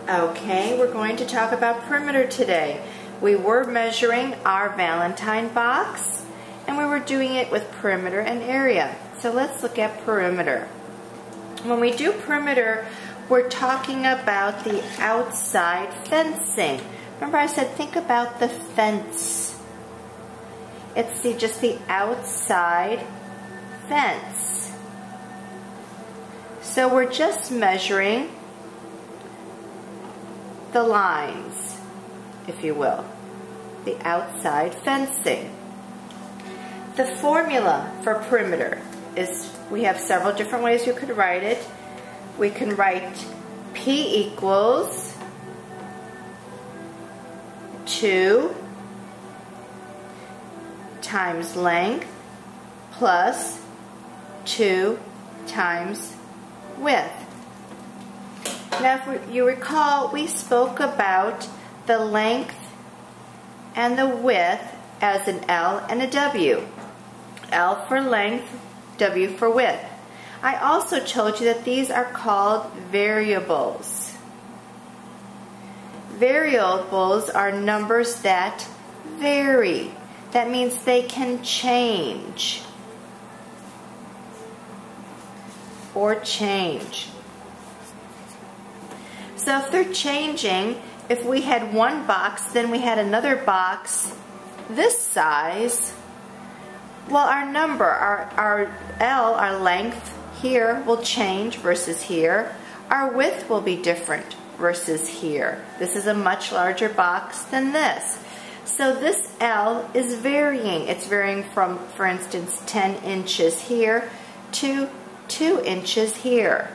Okay, we're going to talk about perimeter today. We were measuring our Valentine box and we were doing it with perimeter and area. So let's look at perimeter. When we do perimeter, we're talking about the outside fencing. Remember I said think about the fence. It's just the outside fence. So we're just measuring the lines, if you will, the outside fencing. The formula for perimeter is, we have several different ways you could write it. We can write P equals 2 times length plus 2 times width. Now, if you recall, we spoke about the length and the width as an L and a W. L for length, W for width. I also told you that these are called variables. Variables are numbers that vary. That means they can change or change. So if they're changing, if we had one box, then we had another box this size, well, our number, our L, our length here will change versus here. Our width will be different versus here. This is a much larger box than this. So this L is varying. It's varying from, for instance, 10 inches here to 2 inches here.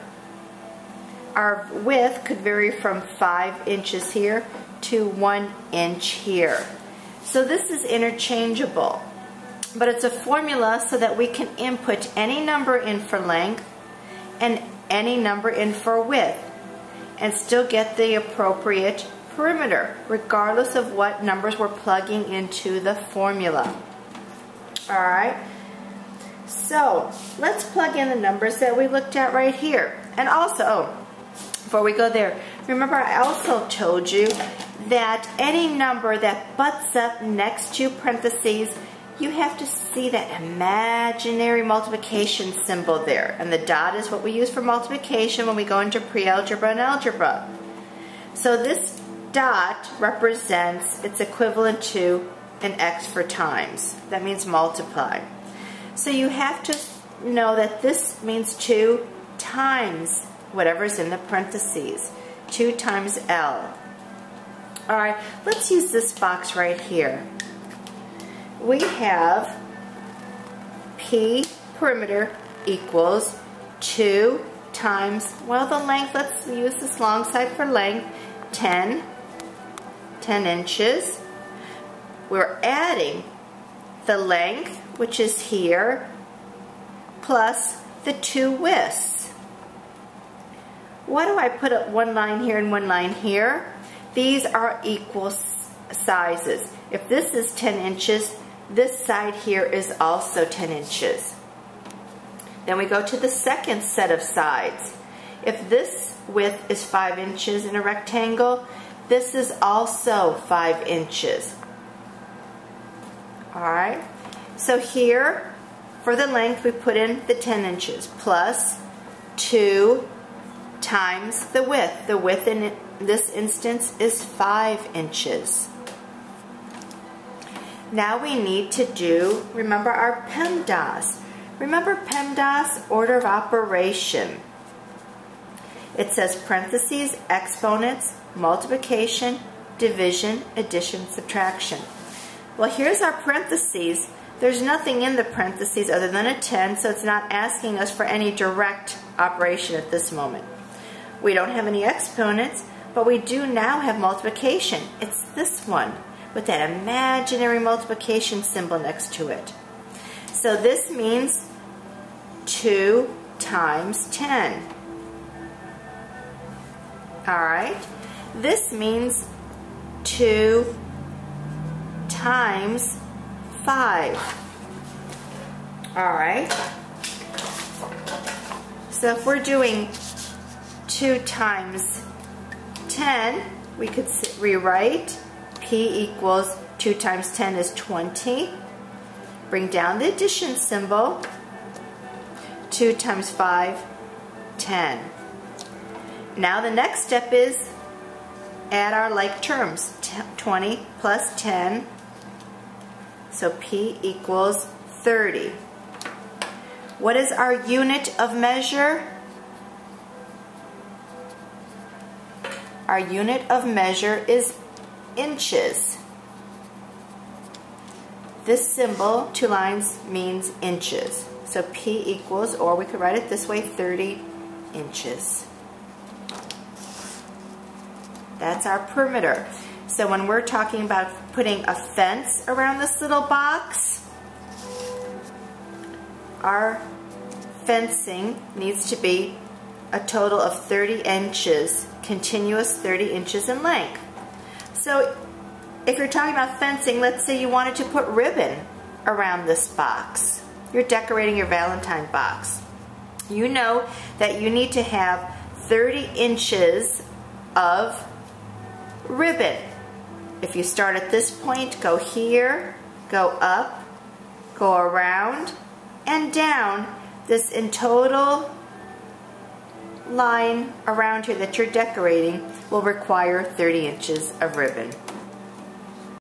Our width could vary from 5 inches here to 1 inch here. So this is interchangeable, but it's a formula so that we can input any number in for length and any number in for width and still get the appropriate perimeter, regardless of what numbers we're plugging into the formula. Alright, so let's plug in the numbers that we looked at right here. And also, before we go there, remember I also told you that any number that butts up next to parentheses, you have to see that imaginary multiplication symbol there. And the dot is what we use for multiplication when we go into pre-algebra and algebra. So this dot represents, it's equivalent to an X for times. That means multiply. So you have to know that this means 2 times whatever's in the parentheses. 2 times L. Alright, let's use this box right here. We have P perimeter equals 2 times, well, the length, let's use this long side for length, 10 inches. We're adding the length, which is here, plus the 2 widths. Why do I put up one line here and one line here? These are equal sizes. If this is 10 inches, this side here is also 10 inches. Then we go to the second set of sides. If this width is 5 inches in a rectangle, this is also 5 inches. Alright, so here, for the length, we put in the 10 inches, plus 2 times the width. The width in this instance is 5 inches. Now we need to do, remember our PEMDAS. Remember PEMDAS, order of operation. It says parentheses, exponents, multiplication, division, addition, subtraction. Well, here's our parentheses. There's nothing in the parentheses other than a 10, so it's not asking us for any direct operation at this moment. We don't have any exponents, but we do now have multiplication. It's this one with that imaginary multiplication symbol next to it. So this means 2 times 10. Alright, this means 2 times 5. Alright, so if we're doing 2 times 10, 10, we could rewrite P equals 2 times 10 is 20. Bring down the addition symbol. 2 times 5, 10. Now the next step is add our like terms. 20 plus 10. So P equals 30. What is our unit of measure? Our unit of measure is inches. This symbol, 2 lines, means inches. So P equals, or we could write it this way, 30 inches. That's our perimeter. So when we're talking about putting a fence around this little box, our fencing needs to be a total of 30 inches, continuous 30 inches in length. So if you're talking about fencing, let's say you wanted to put ribbon around this box. You're decorating your Valentine box. You know that you need to have 30 inches of ribbon. If you start at this point, go here, go up, go around, and down. This in total line around here that you're decorating will require 30 inches of ribbon.